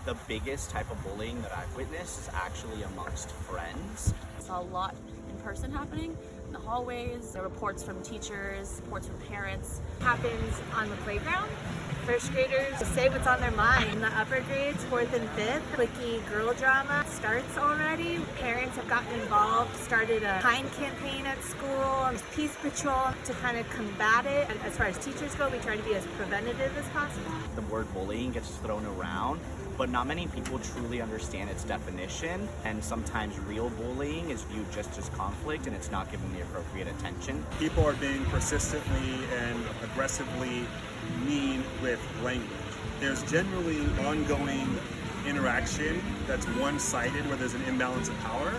The biggest type of bullying that I've witnessed is actually amongst friends. I saw a lot in person happening in the hallways. There were reports from teachers, reports from parents. Happens on the playground. First graders say what's on their mind. In the upper grades, 4th and 5th, cliquey girl drama starts already. Parents have gotten involved, started a kind campaign at school, peace patrol to kind of combat it. And as far as teachers go, we try to be as preventative as possible. The word bullying gets thrown around, but not many people truly understand its definition, and sometimes real bullying is viewed just as conflict and it's not given the appropriate attention. People are being persistently and aggressively mean with language. There's generally ongoing interaction that's one-sided where there's an imbalance of power.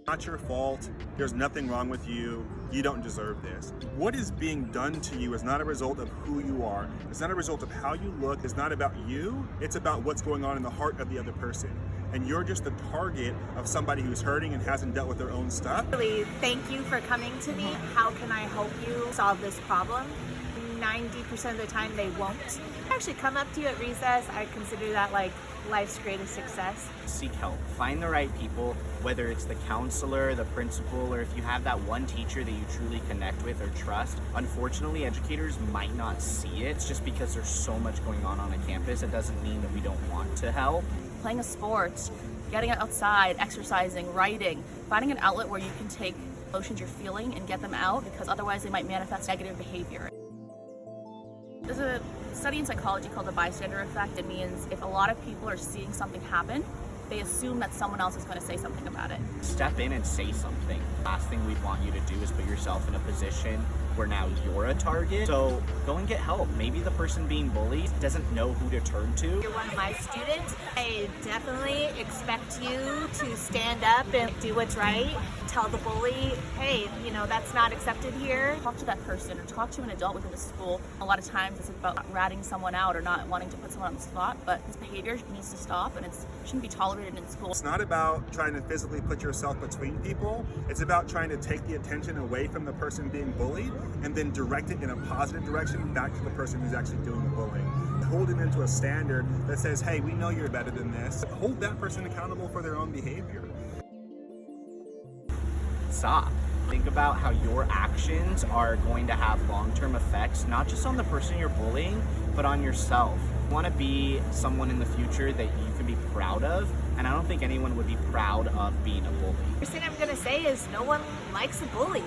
Not your fault. There's nothing wrong with you. You don't deserve this. What is being done to you is not a result of who you are. It's not a result of how you look. It's not about you. It's about what's going on in the heart of the other person. And you're just the target of somebody who's hurting and hasn't dealt with their own stuff. Really, thank you for coming to me. How can I help you solve this problem? 90% of the time they won't. I actually come up to you at recess. I consider that like life's greatest success. Seek help. Find the right people, whether it's the counselor, the principal, or if you have that one teacher that you truly connect with or trust. Unfortunately, educators might not see it. It's just because there's so much going on a campus. It doesn't mean that we don't want to help. Playing a sport, getting outside, exercising, writing, finding an outlet where you can take emotions you're feeling and get them out, because otherwise they might manifest negative behavior. There's a study in psychology called the bystander effect. It means if a lot of people are seeing something happen, they assume that someone else is going to say something about it. Step in and say something. Last thing we'd want you to do is put yourself in a position where now you're a target. So go and get help. Maybe the person being bullied doesn't know who to turn to. You're one of my students. I definitely expect you to stand up and do what's right. Tell the bully, hey, that's not accepted here. Talk to that person or talk to an adult within the school. A lot of times it's about ratting someone out or not wanting to put someone on the spot, but this behavior needs to stop and it shouldn't be tolerated in school. It's not about trying to physically put yourself between people. It's about trying to take the attention away from the person being bullied and then direct it in a positive direction back to the person who's actually doing the bullying. Hold them into a standard that says, hey, we know you're better than this. Hold that person accountable for their own behavior. Stop. Think about how your actions are going to have long-term effects, not just on the person you're bullying, but on yourself. You want to be someone in the future that you can be proud of, and I don't think anyone would be proud of being a bully. The first thing I'm going to say is no one likes a bully.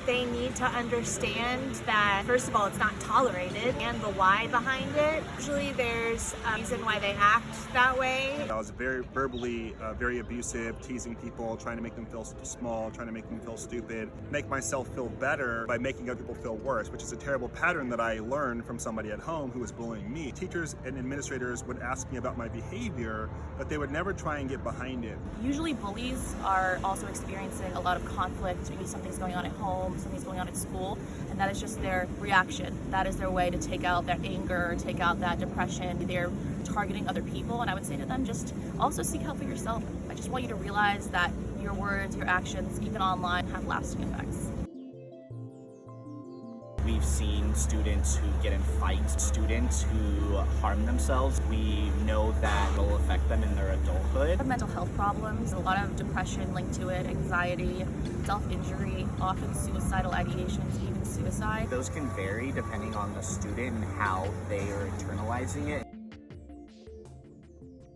They need to understand that, first of all, it's not tolerated, and the why behind it. Usually there's a reason why they act that way. I was very verbally very abusive, teasing people, trying to make them feel small, trying to make them feel stupid, make myself feel better by making other people feel worse, which is a terrible pattern that I learned from somebody at home who was bullying me. Teachers and administrators would ask me about my behavior, but they would never try and get behind it. Usually bullies are also experiencing a lot of conflict. Maybe something's going on at home, something's going on at school, and that is just their reaction. That is their way to take out their anger, take out that depression. They're targeting other people, and I would say to them, just also seek help for yourself. I just want you to realize that your words, your actions, even online, have lasting effects. We've seen students who get in fights, students who harm themselves. We know that will affect them in their adulthood. Mental health problems, a lot of depression linked to it, anxiety, self-injury, often suicidal ideations, even suicide. Those can vary depending on the student and how they are internalizing it.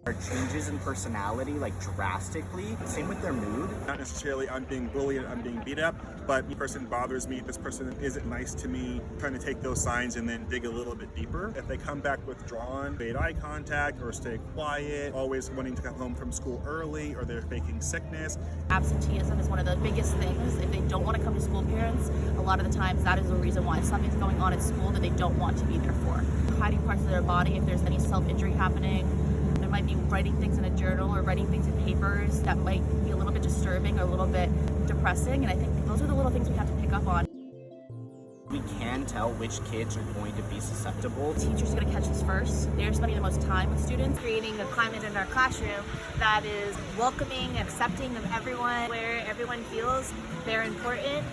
Are changes in personality drastically? Same with their mood. Not necessarily I'm being bullied, I'm being beat up, but this person bothers me, this person isn't nice to me, trying to take those signs and then dig a little bit deeper. If they come back withdrawn, made eye contact or stay quiet, always wanting to come home from school early, or they're faking sickness. Absenteeism is one of the biggest things. If they don't want to come to school, parents, a lot of the times that is the reason why something's going on at school that they don't want to be there for. Hiding parts of their body, if there's any self-injury happening, might be writing things in a journal or writing things in papers that might be a little bit disturbing or a little bit depressing, and I think those are the little things we have to pick up on. We can tell which kids are going to be susceptible. Teachers are going to catch this first. They're spending the most time with students. Creating a climate in our classroom that is welcoming, accepting of everyone, where everyone feels they're important.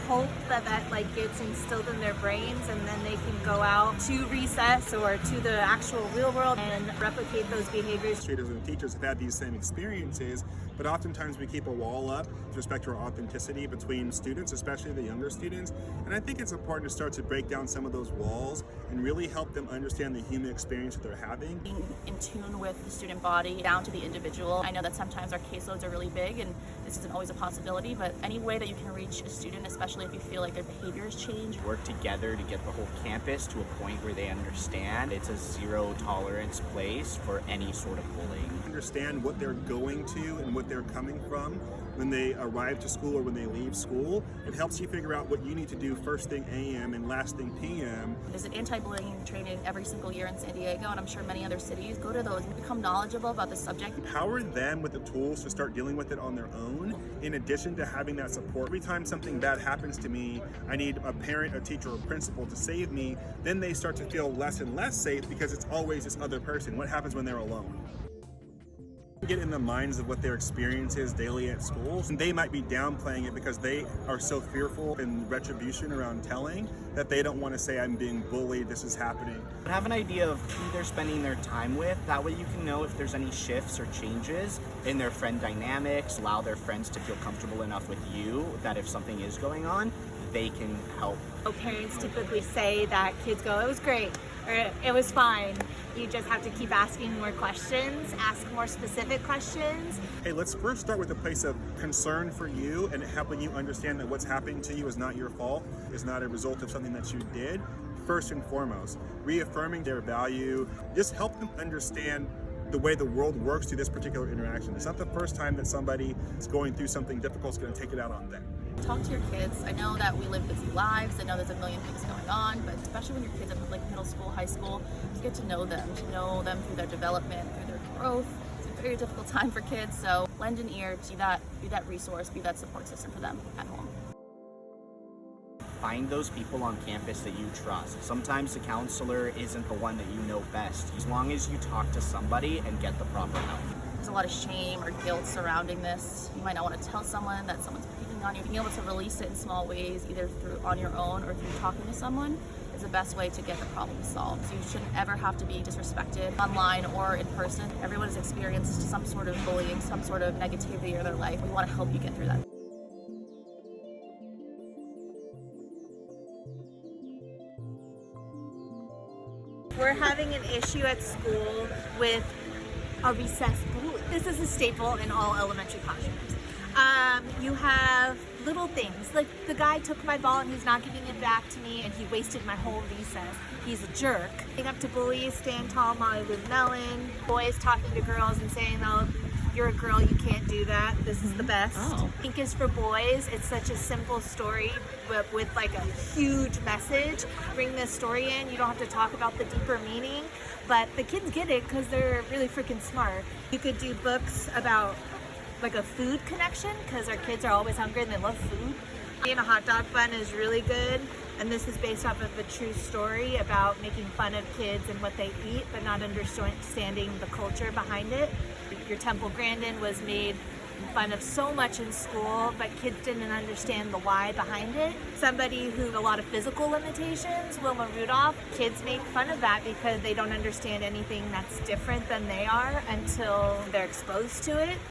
hope that like gets instilled in their brains, and then they can go out to recess or to the actual real world and replicate those behaviors. Administrators and teachers have had these same experiences, but oftentimes we keep a wall up with respect to our authenticity between students, especially the younger students. And I think it's important to start to break down some of those walls and really help them understand the human experience that they're having. Being in tune with the student body down to the individual. I know that sometimes our caseloads are really big and this isn't always a possibility, but any way that you can reach a student, especially if you feel like their behaviors change. Work together to get the whole campus to a point where they understand it's a zero tolerance place for any sort of bullying. Understand what they're going to and what they're coming from when they arrive to school or when they leave school. It helps you figure out what you need to do first thing AM and last thing PM. There's an anti-bullying training every single year in San Diego, and I'm sure many other cities. Go to those and become knowledgeable about the subject. Empower them with the tools to start dealing with it on their own, in addition to having that support. Every time something bad happens to me, I need a parent, a teacher, or a principal to save me. Then they start to feel less and less safe because it's always this other person. What happens when they're alone? Get in the minds of what their experience is daily at schools, and they might be downplaying it because they are so fearful in retribution around telling that they don't want to say, I'm being bullied, this is happening. Have an idea of who they're spending their time with. That way you can know if there's any shifts or changes in their friend dynamics. Allow their friends to feel comfortable enough with you that if something is going on, they can help. So parents typically say that kids go, it was great, or it was fine. You just have to keep asking more questions, ask more specific questions. Hey, let's first start with a place of concern for you and helping you understand that what's happening to you is not your fault, is not a result of something that you did. First and foremost, reaffirming their value, just help them understand the way the world works through this particular interaction. It's not the first time that somebody is going through something difficult is going to take it out on them. Talk to your kids. I know that we live busy lives. I know there's a million things going on, but especially when your kids are like middle school, high school, to get to know them through their development, through their growth. It's a very difficult time for kids, so lend an ear, be that resource, be that support system for them at home. Find those people on campus that you trust. Sometimes the counselor isn't the one that you know best. As long as you talk to somebody and get the proper help. There's a lot of shame or guilt surrounding this. You might not want to tell someone that someone's picking on you. Being able to release it in small ways, either through on your own or through talking to someone, is the best way to get the problem solved. So you shouldn't ever have to be disrespected online or in person. Everyone has experienced some sort of bullying, some sort of negativity in their life. We want to help you get through that. We're having an issue at school with a recess bully. This is a staple in all elementary classrooms. You have little things, like the guy took my ball and he's not giving it back to me and he wasted my whole recess. He's a jerk. Going up to bullies, stand tall, Molly Lou Melon, boys talking to girls and saying, oh, you're a girl, you can't do that. This is the best. Pink is for boys. It's such a simple story, but with like a huge message. Bring this story in. You don't have to talk about the deeper meaning, but the kids get it because they're really freaking smart. You could do books about like a food connection because our kids are always hungry and they love food. Being a hot dog bun is really good, and this is based off of a true story about making fun of kids and what they eat, but not understanding the culture behind it. Your Temple Grandin was made fun of so much in school, but kids didn't understand the why behind it. Somebody who had a lot of physical limitations, Wilma Rudolph, kids make fun of that because they don't understand anything that's different than they are until they're exposed to it.